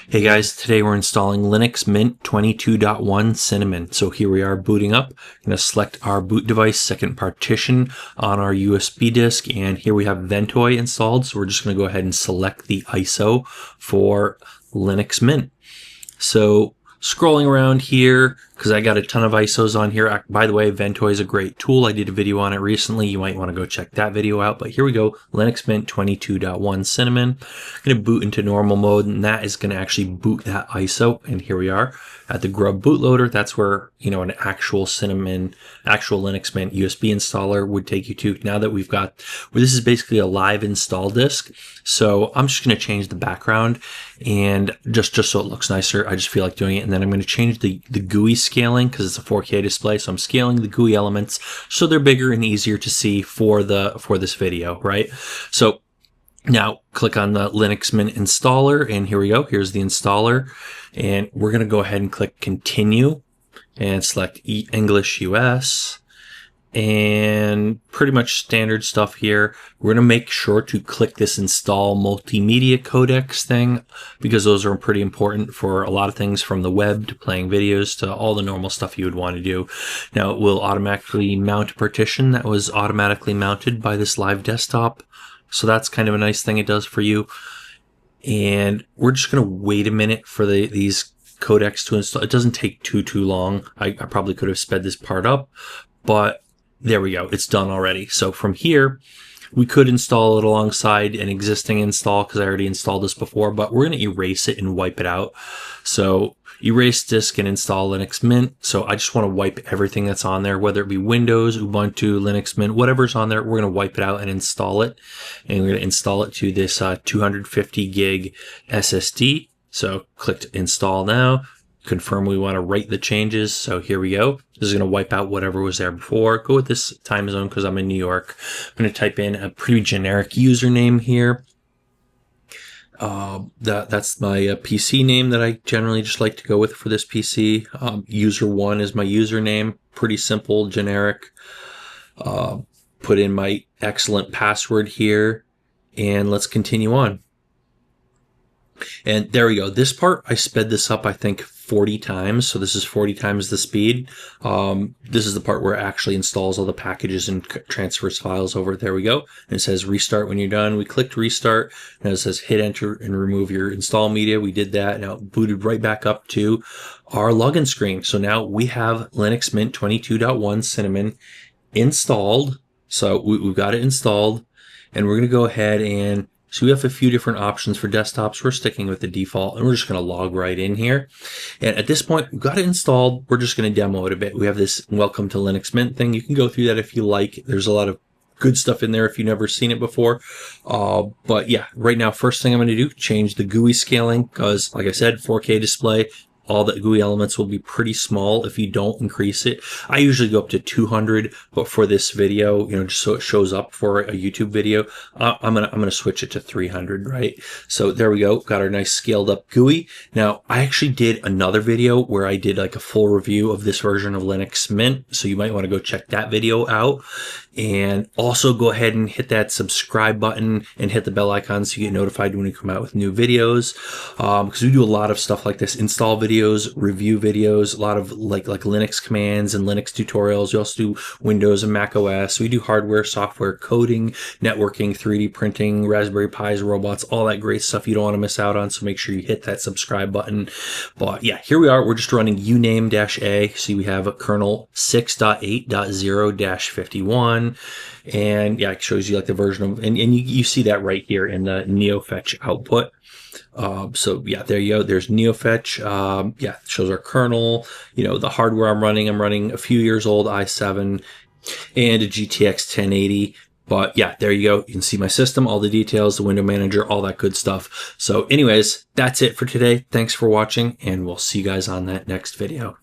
Hey guys, today we're installing Linux Mint 22.1 Cinnamon. So here we are booting up. I'm going to select our boot device, second partition on our USB disk, and here we have Ventoy installed. So we're just going to go ahead and select the ISO for Linux Mint. So scrolling around here, because I got a ton of ISOs on here. By the way, Ventoy is a great tool. I did a video on it recently. You might want to go check that video out. But here we go, Linux Mint 22.1 Cinnamon. I'm going to boot into normal mode, and that is going to actually boot that ISO. And here we are at the Grub bootloader. That's where, an actual Linux Mint USB installer would take you to. Now that we've got, this is basically a live install disk. So I'm just going to change the background and just so it looks nicer. I just feel like doing it. And then I'm going to change the GUI scaling because it's a 4K display. So I'm scaling the GUI elements so they're bigger and easier to see for this video, right? So now click on the Linux Mint installer, and here we go. Here's the installer, and we're going to go ahead and click continue and select English US. And pretty much standard stuff here. We're going to make sure to click this install multimedia codecs thing because those are pretty important for a lot of things, from the web to playing videos to all the normal stuff you would want to do. Now it will automatically mount a partition that was automatically mounted by this live desktop. So that's kind of a nice thing it does for you. And we're just going to wait a minute for these codecs to install. It doesn't take too long. I probably could have sped this part up, but there we go. It's done already. So from here, we could install it alongside an existing install because I already installed this before, but we're going to erase it and wipe it out. So erase disk and install Linux Mint. So I just want to wipe everything that's on there, whether it be Windows, Ubuntu, Linux Mint, whatever's on there, we're going to wipe it out and install it. And we're going to install it to this 250 gig SSD. So click to install now. Confirm we want to write the changes. So here we go. This is going to wipe out whatever was there before. Go with this time zone because I'm in New York. I'm going to type in a pretty generic username here. That's my PC name that I generally just like to go with for this PC. User1 is my username. Pretty simple, generic. Put in my excellent password here, and let's continue on. And there we go. This part, I sped this up, I think, 40 times. So this is 40 times the speed. This is the part where it actually installs all the packages and transfers files over. There we go. And it says restart when you're done. We clicked restart. And it says hit enter and remove your install media. We did that. Now it booted right back up to our login screen. So now we have Linux Mint 22.1 Cinnamon installed. So we've got it installed. And we're going to go ahead and so we have a few different options for desktops. We're sticking with the default, and we're just going to log right in here. And at this point, we've got it installed. We're just going to demo it a bit. We have this welcome to Linux Mint thing. You can go through that if you like. There's a lot of good stuff in there if you've never seen it before. But yeah, right now, first thing I'm going to do, change the GUI scaling because, like I said, 4K display. All the GUI elements will be pretty small if you don't increase it. I usually go up to 200, but for this video, just so it shows up for a YouTube video, I'm gonna switch it to 300, right? So there we go. Got our nice scaled up GUI. Now, I actually did another video where I did like a full review of this version of Linux Mint, so you might want to go check that video out. And also go ahead and hit that subscribe button and hit the bell icon so you get notified when we come out with new videos. Because we do a lot of stuff like this, install videos, review videos, a lot of like Linux commands and Linux tutorials. We also do Windows and Mac OS. We do hardware, software, coding, networking, 3D printing, Raspberry Pis, robots, all that great stuff you don't want to miss out on. So make sure you hit that subscribe button. But yeah, here we are. We're just running uname-a. See, we have a kernel 6.8.0-51. And yeah, it shows you like the version of, and you see that right here in the NeoFetch output. So yeah, there you go. There's NeoFetch. Yeah, it shows our kernel, the hardware I'm running a few years old i7 and a GTX 1080. But yeah, there you go. You can see my system, all the details, the window manager, all that good stuff. So anyways, that's it for today. Thanks for watching, and we'll see you guys on that next video.